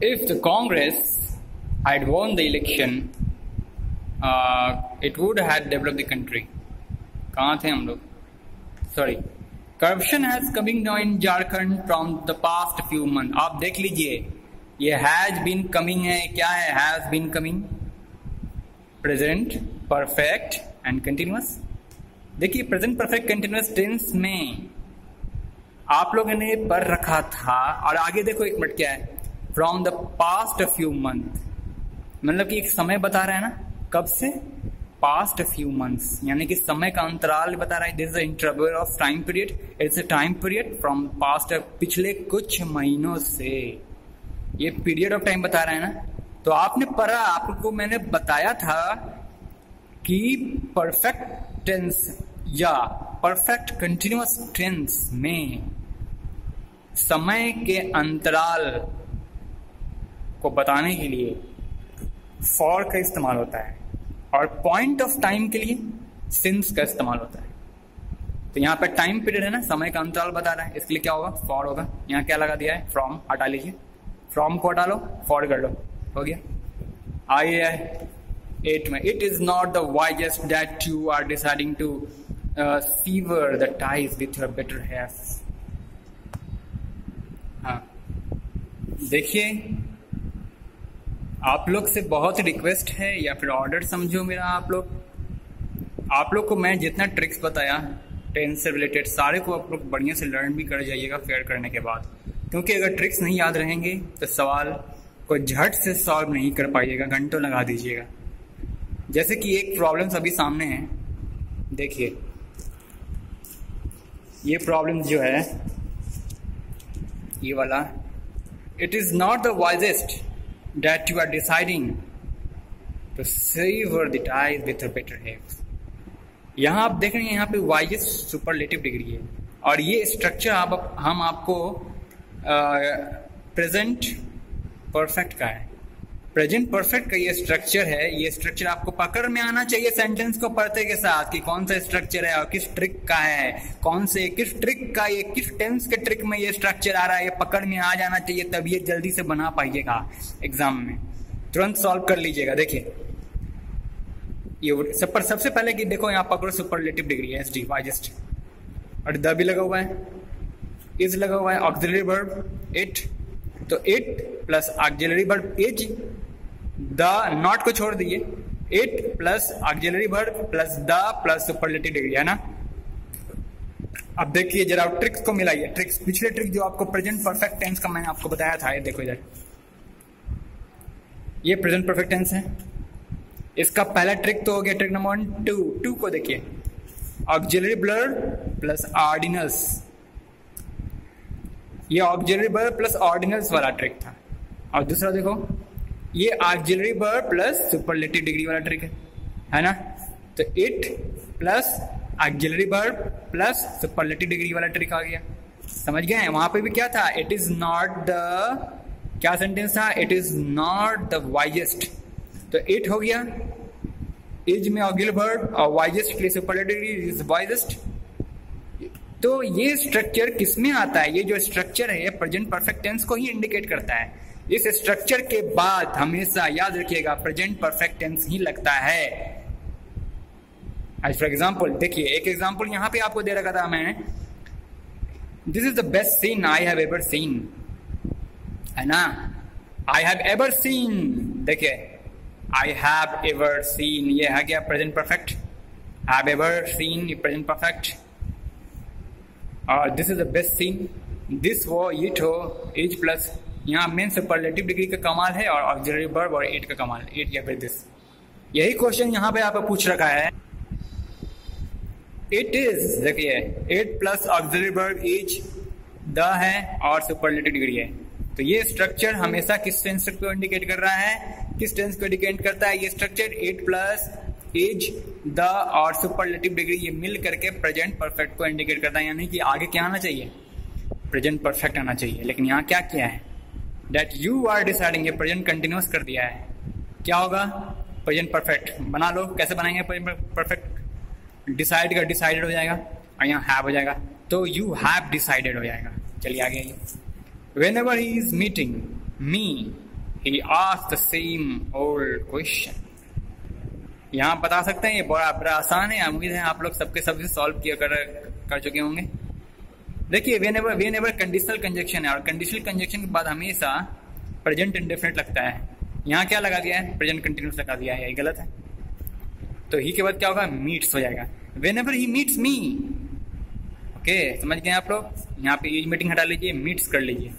If the Congress had won the election, it would have developed the country. कहाँ थे हम लोग? Sorry. Corruption has coming down in Jharkhand from the past few months. आप देख लीजिए, ये has been coming है, क्या है has been coming? Present, perfect and continuous. देखिए present perfect continuous tense में आप लोगों ने पढ़ रखा था, और आगे देखो एक मिनट क्या है, from the past few month, मतलब कि एक समय बता रहा है ना, कब से? पास्ट फ्यू मंथ्स, यानी कि समय का अंतराल बता रहा है. This is the interval of time period, it's a time period from past, पिछले कुछ महीनों से, ये पीरियड ऑफ टाइम बता रहा है ना. तो आपने पढ़ा, आपको मैंने बताया था कि परफेक्ट टेंस या परफेक्ट कंटिन्यूअस टेंस में समय के अंतराल को बताने के लिए फॉर का इस्तेमाल होता है, और पॉइंट ऑफ टाइम के लिए सिंस का इस्तेमाल होता है. तो यहाँ पे टाइम पीरियड है ना, समय का अंतराल बता रहा है, इसके लिए क्या होगा? फॉर होगा. यहाँ क्या लगा दिया है? फ्रॉम. हटा लीजिए, फ्रॉम को हटा लो, फॉर कर लो, हो गया. आइए 8 में, it is not the wisest that you are deciding to sever the ties with your better half. हाँ देखिए, आप लोग से बहुत रिक्वेस्ट है या फिर ऑर्डर समझो मेरा. आप लोग को मैं जितना ट्रिक्स बताया टेंस से रिलेटेड, सारे को आप लोग बढ़िया से लर्न भी कर जाइएगा फेयर करने के बाद, क्योंकि अगर ट्रिक्स नहीं याद रहेंगे तो सवाल को झट से सॉल्व नहीं कर पाइएगा, घंटों लगा दीजिएगा. जैसे कि एक प्रॉब्लम अभी सामने है, देखिए ये प्रॉब्लम जो है, ये वाला, it is not the wisest that you are deciding to sever the ties with a better half. यहाँ आप देख रहे हैं, यहाँ पे वाइजेस्ट सुपरलेटिव डिग्री है, और ये स्ट्रक्चर हम आपको प्रेजेंट परफेक्ट का है. प्रेजेंट परफेक्ट का ये स्ट्रक्चर है. ये स्ट्रक्चर आपको पकड़ में आना चाहिए सेंटेंस को पढ़ते के साथ, कि कौन सा स्ट्रक्चर है और किस ट्रिक का है, किस ट्रिक का, ये किस टेंस के ट्रिक में ये स्ट्रक्चर आ रहा है, ये पकड़ में आ जाना चाहिए, तब ये जल्दी से बना पाइएगा एग्जाम में, तुरंत सॉल्व कर लीजिएगा. देखिए ये सबसे पहले कि देखो, यहाँ पकड़ो सुपरलेटिव डिग्री है, एसडी वाइजेस्ट, और द भी लगा हुआ है, इज लगा हुआ है, ऑक्सिलरी वर्ब इट, तो it plus auxiliary verb is, the not को छोड़ दिए, it plus auxiliary verb plus the plus superlative degree, है ना. अब देखिए जरा ट्रिक्स को मिलाइए. ट्रिक्स, पिछले ट्रिक जो आपको प्रेजेंट परफेक्ट टेंस का मैंने आपको बताया था, ये देखो इधर, ये प्रेजेंट परफेक्ट टेंस है. इसका पहला ट्रिक तो हो गया, ट्रिक नंबर 1. 2 को देखिए, ऑक्सिलरी वर्ब प्लस ऑर्डिनल्स, ये ऑक्सिलरी वर्ब प्लस ऑर्डिनल्स वाला ट्रिक था. और दूसरा देखो, ये auxiliary verb plus superlative degree वाला ट्रिक है ना. तो it plus auxiliary verb plus superlative degree वाला ट्रिक आ गया. समझ गए हैं? वहां पे भी क्या था? इट इज नॉट द, क्या सेंटेंस था? It is not the wisest, तो इट हो गया, इज में ऑक्सिलरी वर्ब और वाइजेस्ट के लिए सुपरलेटिव डिग्री इज वाइजेस्ट. तो ये स्ट्रक्चर किसमें आता है? ये जो स्ट्रक्चर है ये प्रेजेंट परफेक्ट टेंस को ही इंडिकेट करता है. इस स्ट्रक्चर के बाद हमेशा याद रखिएगा प्रेजेंट परफेक्ट टेंस ही लगता है. आज फॉर एग्जाम्पल देखिए, एक एग्जाम्पल यहाँ पे आपको दे रखा था मैं, this is the best scene I have ever seen, है ना. आई हैव एवर सीन, देखिए आई हैव एवर सीन, ये है क्या? Present perfect. Have ever seen present perfect, और this is the best scene, this वो, इट हो, इज प्लस, यहाँ मेन सुपरलेटिव डिग्री का कमाल है, और ऑक्सिलरी वर्ब और इट का कमाल, इट या फिर दिस. यही क्वेश्चन यहाँ पे आपको पूछ रखा है. इट इज, देखिए it plus auxiliary verb is, the है और सुपरलेटिव डिग्री है. तो ये स्ट्रक्चर हमेशा किस टेंस को इंडिकेट कर रहा है? किस टेंस को इंडिकेट करता है ये structure? It plus is, the और सुपरलेटिव डिग्री, ये मिल करके प्रेजेंट परफेक्ट को इंडिकेट करता है. यानी कि आगे क्या आना चाहिए? प्रेजेंट परफेक्ट आना चाहिए. लेकिन यहाँ क्या किया है? दैट यू आर डिसाइडिंग, ये प्रेजेंट कंटिन्यूअस कर दिया है. क्या होगा? प्रेजेंट परफेक्ट बना लो. कैसे बनाएंगे प्रेजेंट परफेक्ट? डिसाइड का डिसाइडेड हो जाएगा, और यहाँ हैव हो जाएगा, तो यू हैव डिसाइडेड हो जाएगा. चलिए आगे आइए. When ever he is meeting me He asked the same old question. यहाँ बता सकते हैं, ये बड़ा बड़ा आसान है, उम्मीद है आप लोग सबके सब सॉल्व किया कर चुके होंगे। देखिए वेनेवर कंडीशनल कंजक्शन है और कंडीशनल कंजक्शन के बाद हमेशा प्रेजेंट इंडेफिनिट लगता है। यहाँ क्या लगा दिया है? प्रेजेंट कंटिन्यूस लगा दिया है, यही गलत है। तो ही के बाद क्या होगा? मीट्स हो जाएगा। Whenever he meets me. Okay, समझ गए आप लोग? यहाँ पे इज मीटिंग हटा लीजिए, मीट्स कर लीजिए।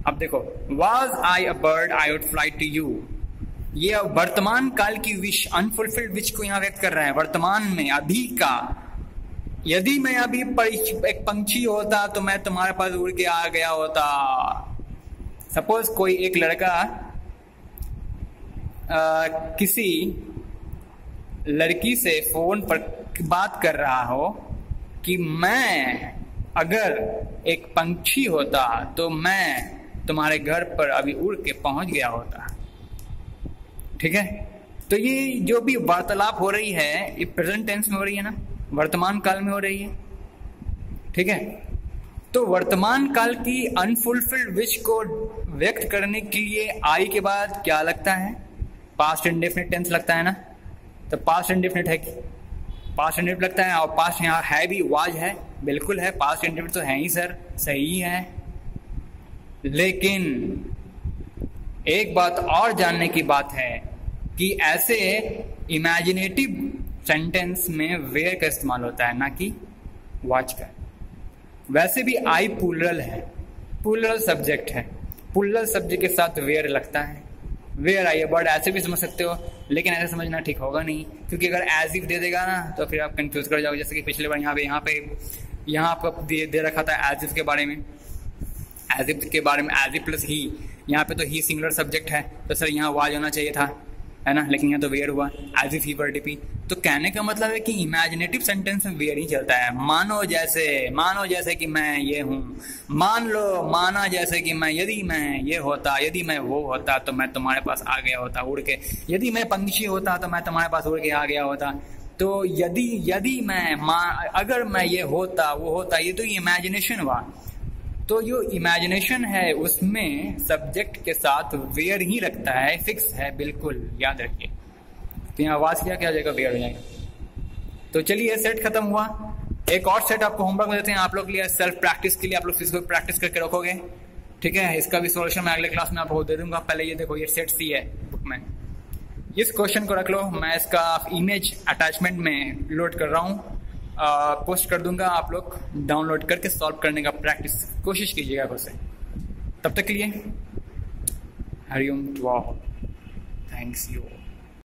अब देखो, was I a bird I would fly to you, ये वर्तमान काल की विश, अनफुलफिल्ड विश को यहाँ व्यक्त कर रहा है, वर्तमान में, अभी का। यदि मैं अभी एक पंछी होता तो मैं तुम्हारे पास उड़ के आ गया होता। सपोज कोई एक लड़का किसी लड़की से फोन पर बात कर रहा हो कि मैं अगर एक पंछी होता तो मैं तुम्हारे घर पर अभी उड़ के पहुंच गया होता। ठीक है, तो ये जो भी वार्तालाप हो रही है ये प्रेजेंट टेंस में हो रही है ना, वर्तमान काल में हो रही है। ठीक है, तो वर्तमान काल की अनफुलफिल्ड विश को व्यक्त करने के लिए आई के बाद क्या लगता है? पास्ट इंडेफिनिट टेंस लगता है ना। तो पास्ट इंडेफिनिट है कि पास्ट इंडेफिनिट लगता है, और पास्ट यहाँ है भी, वाज है, बिल्कुल है, पास्ट इंडेफिनिट तो है ही सर, सही है। लेकिन एक बात और जानने की बात है कि ऐसे इमेजिनेटिव सेंटेंस में वेयर का इस्तेमाल होता है, ना कि वाच का। वैसे भी आई प्लूरल है, प्लूरल सब्जेक्ट है, प्लूरल सब्जेक्ट के साथ वेयर लगता है। वेयर आई बर्ड ऐसे भी समझ सकते हो, लेकिन ऐसे समझना ठीक होगा नहीं, क्योंकि अगर एज इफ दे देगा ना तो फिर आप कंफ्यूज कर जाओगे। जैसे कि पिछले बार यहाँ आपको दे रखा था एज इफ के बारे में, एज इफ के बारे में, एज इफ प्लस ही। यहाँ पे तो ही सिंगुलर सब्जेक्ट है, तो सर यहाँ वाज होना चाहिए था, है ना, लेकिन यहाँ तो वेयर हुआ, as if he were dippy. तो कहने का मतलब है कि इमेजिनेटिव सेंटेंस में वेयर ही चलता है। मानो जैसे कि मैं ये हूँ, मान लो, माना जैसे कि मैं, यदि मैं ये होता, यदि मैं वो होता तो मैं तुम्हारे पास आ गया होता उड़ के, यदि मैं पंछी होता तो मैं तुम्हारे पास उड़ के आ गया होता। तो यदि मैं, अगर मैं ये होता वो होता, ये तो इमेजिनेशन हुआ। तो जो इमेजिनेशन है उसमें सब्जेक्ट के साथ वेयर ही लगता है, फिक्स है, बिल्कुल याद रखिए। तो यहाँ आवाज क्या हो जाएगा? वेयर हो जाएगा। तो चलिए सेट खत्म हुआ। एक और सेट आपको होमवर्क में देते हैं आप लोग के लिए, सेल्फ प्रैक्टिस के लिए। आप लोग इसको प्रैक्टिस करके रखोगे, ठीक है? इसका भी सोल्यूशन मैं अगले क्लास में आपको दे दूंगा। पहले ये देखो, ये सेट सी है बुक में, इस क्वेश्चन को रख लो। मैं इसका इमेज अटैचमेंट में लोड कर रहा हूँ, पोस्ट कर दूंगा, आप लोग डाउनलोड करके सॉल्व करने का प्रैक्टिस कोशिश कीजिएगा उसे। तब तक के लिए Hari Om to all, thanks you.